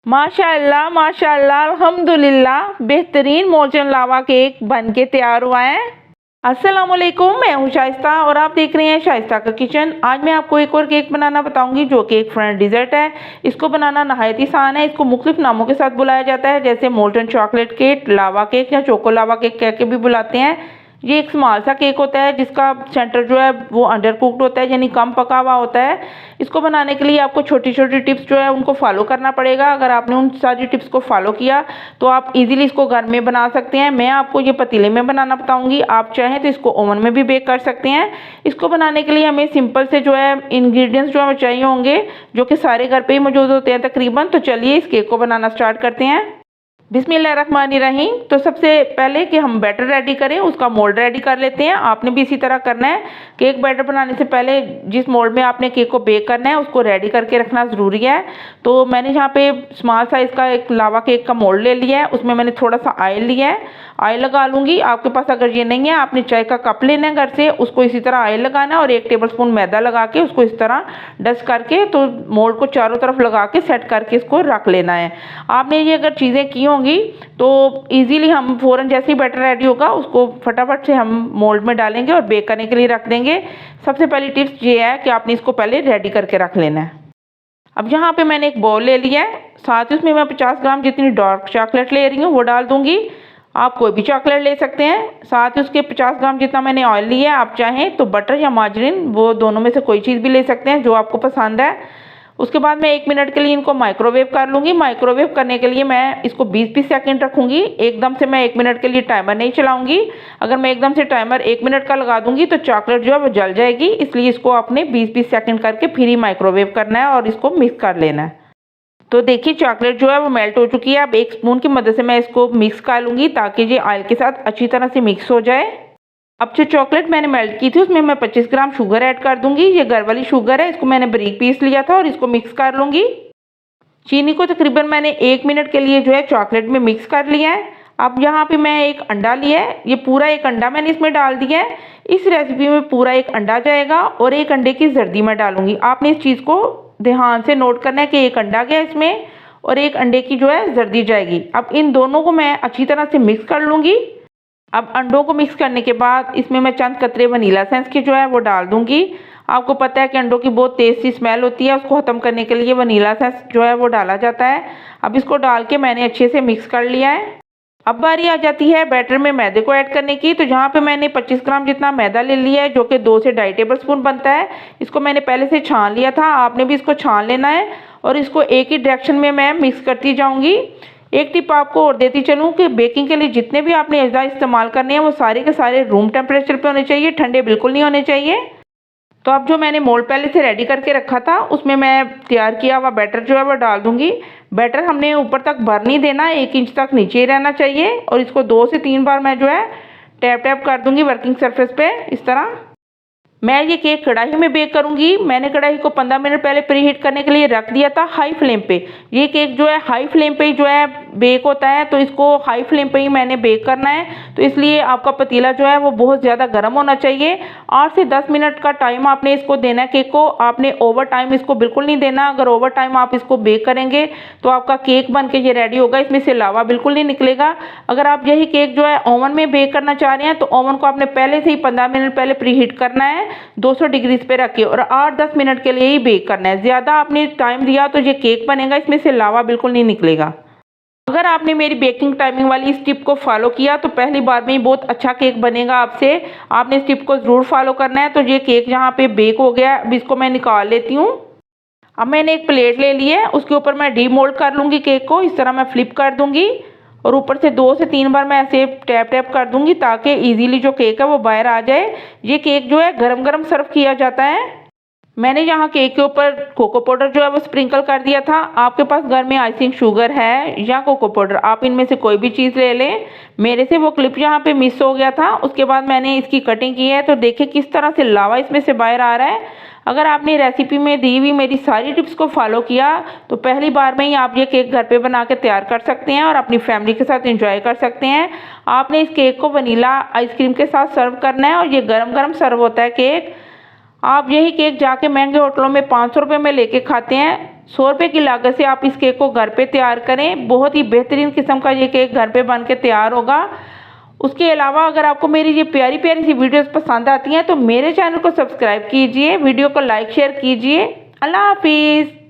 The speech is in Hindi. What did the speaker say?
माशाल्लाह अल्हम्दुलिल्लाह बेहतरीन मोल्टन लावा केक बन के तैयार हुआ है। अस्सलाम वालेकुम, मैं हूँ शाइस्ता और आप देख रहे हैं शाइस्ता का किचन। आज मैं आपको एक और केक बनाना बताऊंगी जो कि एक फ्रेंच डिज़र्ट है। इसको बनाना नहायत आसान है। इसको मुख्तलिफ नामों के साथ बुलाया जाता है, जैसे मोल्टन चॉकलेट केक, लावा केक या चोको लावा केक कह के भी बुलाते हैं। ये एक स्मॉल सा केक होता है जिसका सेंटर जो है वो अंडर कुक्ड होता है, यानी कम पका हुआ होता है। इसको बनाने के लिए आपको छोटी छोटी टिप्स जो है उनको फॉलो करना पड़ेगा। अगर आपने उन सारी टिप्स को फॉलो किया तो आप इजीली इसको घर में बना सकते हैं। मैं आपको ये पतीले में बनाना बताऊंगी, आप चाहें तो इसको ओवन में भी बेक कर सकते हैं। इसको बनाने के लिए हमें सिंपल से जो है इंग्रेडिएंट्स जो हमें चाहिए होंगे, जो कि सारे घर पे ही मौजूद होते हैं तकरीबन। तो चलिए इस केक को बनाना स्टार्ट करते हैं। बिस्मिल्लाहिर्रहमानिर्रहीम। तो सबसे पहले कि हम बैटर रेडी करें, उसका मोल्ड रेडी कर लेते हैं। आपने भी इसी तरह करना है। केक बैटर बनाने से पहले जिस मोल्ड में आपने केक को बेक करना है उसको रेडी करके रखना ज़रूरी है। तो मैंने यहाँ पे स्मॉल साइज़ का एक लावा केक का मोल्ड ले लिया है, उसमें मैंने थोड़ा सा ऑयल लिया है। ऑयल लगा लूँगी। आपके पास अगर ये नहीं है, आपने चाय का कप लेना है घर से, उसको इसी तरह ऑयल लगाना है और 1 टेबलस्पून मैदा लगा के उसको इस तरह डस्ट करके तो मोल्ड को चारों तरफ लगा के सेट करके इसको रख लेना है। आपने ये अगर चीज़ें की होंगी तो इजीली हम फ़ौरन जैसे ही बैटर रेडी होगा उसको फटाफट से हम मोल्ड में डालेंगे और बेक करने के लिए रख देंगे। सबसे पहली टिप्स ये है कि आपने इसको पहले रेडी करके रख लेना है। अब यहाँ पे मैंने एक बाउल ले लिया है, साथ ही उसमें मैं 50 ग्राम जितनी डार्क चॉकलेट ले रही हूँ वो डाल दूँगी। आप कोई भी चॉकलेट ले सकते हैं। साथ ही उसके 50 ग्राम जितना मैंने ऑयल लिया है, आप चाहें तो बटर या मार्जरीन, वो दोनों में से कोई चीज़ भी ले सकते हैं जो आपको पसंद है। उसके बाद मैं 1 मिनट के लिए इनको माइक्रोवेव कर लूँगी। माइक्रोवेव करने के लिए मैं इसको 20-20 सेकंड रखूँगी। एकदम से मैं 1 मिनट के लिए टाइमर नहीं चलाऊँगी। अगर मैं एकदम से टाइमर 1 मिनट का लगा दूँगी तो चॉकलेट जो है वो जल जाएगी, इसलिए इसको आपने 20-20 सेकंड करके फिर ही माइक्रोवेव करना है और इसको मिक्स कर लेना है। तो देखिए चॉकलेट जो है वो मेल्ट हो चुकी है। अब एक स्पून की मदद से मैं इसको मिक्स कर लूँगी ताकि ये ऑयल के साथ अच्छी तरह से मिक्स हो जाए। अब जो चॉकलेट मैंने मेल्ट की थी उसमें मैं 25 ग्राम शुगर ऐड कर दूंगी। ये घर वाली शुगर है, इसको मैंने बारीक पीस लिया था और इसको मिक्स कर लूँगी। चीनी को तकरीबन मैंने 1 मिनट के लिए जो है चॉकलेट में मिक्स कर लिया है। अब यहाँ पे मैं एक अंडा लिया है, ये पूरा एक अंडा मैंने इसमें डाल दिया है। इस रेसिपी में पूरा एक अंडा जाएगा और 1 अंडे की जर्दी मैं डालूंगी। आपने इस चीज़ को ध्यान से नोट करना है कि 1 अंडा गया इसमें और 1 अंडे की जो है जर्दी जाएगी। अब इन दोनों को मैं अच्छी तरह से मिक्स कर लूँगी। अब अंडों को मिक्स करने के बाद इसमें मैं चंद कतरे वनीला एसेंस के जो है वो डाल दूंगी। आपको पता है कि अंडों की बहुत तेज़ सी स्मेल होती है, उसको ख़त्म करने के लिए वनीला एसेंस जो है वो डाला जाता है। अब इसको डाल के मैंने अच्छे से मिक्स कर लिया है। अब बारी आ जाती है बैटर में मैदे को ऐड करने की। तो यहाँ पे मैंने 25 ग्राम जितना मैदा ले लिया है, जो कि 2 से 2.5 टेबलस्पून बनता है। इसको मैंने पहले से छान लिया था, आपने भी इसको छान लेना है और इसको एक ही डायरेक्शन में मैं मिक्स करती जाऊँगी। एक टिप आपको और देती चलूँ कि बेकिंग के लिए जितने भी आपने अज्जा इस्तेमाल करने हैं वो सारे के सारे रूम टेम्परेचर पे होने चाहिए, ठंडे बिल्कुल नहीं होने चाहिए। तो अब जो मैंने मोल्ड पहले से रेडी करके रखा था उसमें मैं तैयार किया हुआ बैटर जो है वो डाल दूंगी। बैटर हमने ऊपर तक भर नहीं देना, 1 इंच तक नीचे ही रहना चाहिए और इसको 2 से 3 बार मैं जो है टैप टैप कर दूंगी वर्किंग सरफेस पे इस तरह। मैं ये केक कढ़ाई में बेक करूंगी। मैंने कढ़ाई को 15 मिनट पहले प्रीहीट करने के लिए रख दिया था हाई फ्लेम पे। ये केक जो है हाई फ्लेम पे ही जो है बेक होता है, तो इसको हाई फ्लेम पे ही मैंने बेक करना है। तो इसलिए आपका पतीला जो है वो बहुत ज़्यादा गर्म होना चाहिए। 8 से 10 मिनट का टाइम आपने इसको देना है केक को। आपने ओवर टाइम इसको बिल्कुल नहीं देना। अगर ओवर टाइम आप इसको बेक करेंगे तो आपका केक बन के ये रेडी होगा, इसमें से लावा बिल्कुल नहीं निकलेगा। अगर आप यही केक जो है ओवन में बेक करना चाह रहे हैं तो ओवन को आपने पहले से ही 15 मिनट पहले प्रीहीट करना है 200 डिग्री पे रखिए और 8-10 मिनट के लिए ही बेक करना है। ज़्यादा आपने टाइम दिया तो ये केक बनेगा, इसमें से लावा बिल्कुल नहीं निकलेगा। अगर आपने मेरी बेकिंग टाइमिंग वाली इस टिप को फॉलो किया तो पहली बार में ही बहुत अच्छा केक बनेगा आपसे। आपने इस टिप को ज़रूर फॉलो करना है। तो ये केक यहाँ पे बेक हो गया, अब इसको मैं निकाल लेती हूँ। अब मैंने एक प्लेट ले ली है, उसके ऊपर मैं डीमोल्ड कर लूँगी केक को। इस तरह मैं फ्लिप कर दूँगी और ऊपर से 2 से 3 बार मैं ऐसे टैप टैप कर दूंगी ताकि इजीली जो केक है वो बाहर आ जाए। ये केक जो है गरम गरम सर्व किया जाता है। मैंने यहाँ केक के ऊपर कोको पाउडर जो है वो स्प्रिंकल कर दिया था। आपके पास घर में आइसिंग शुगर है या कोको पाउडर, आप इनमें से कोई भी चीज़ ले लें। मेरे से वो क्लिप यहाँ पे मिस हो गया था। उसके बाद मैंने इसकी कटिंग की है, तो देखिए किस तरह से लावा इसमें से बाहर आ रहा है। अगर आपने रेसिपी में दी हुई मेरी सारी टिप्स को फॉलो किया तो पहली बार में ही आप ये केक घर पे बना के तैयार कर सकते हैं और अपनी फैमिली के साथ एंजॉय कर सकते हैं। आपने इस केक को वनीला आइसक्रीम के साथ सर्व करना है और ये गरम गरम सर्व होता है केक। आप यही केक जाके महंगे होटलों में 500 रुपये में लेके खाते हैं, 100 रुपये की लागत से आप इस केक को घर पे तैयार करें। बहुत ही बेहतरीन किस्म का ये केक घर पे बन के तैयार होगा। उसके अलावा अगर आपको मेरी ये प्यारी प्यारी सी वीडियोस पसंद आती हैं तो मेरे चैनल को सब्सक्राइब कीजिए, वीडियो को लाइक शेयर कीजिए। अल्लाह हाफिज़।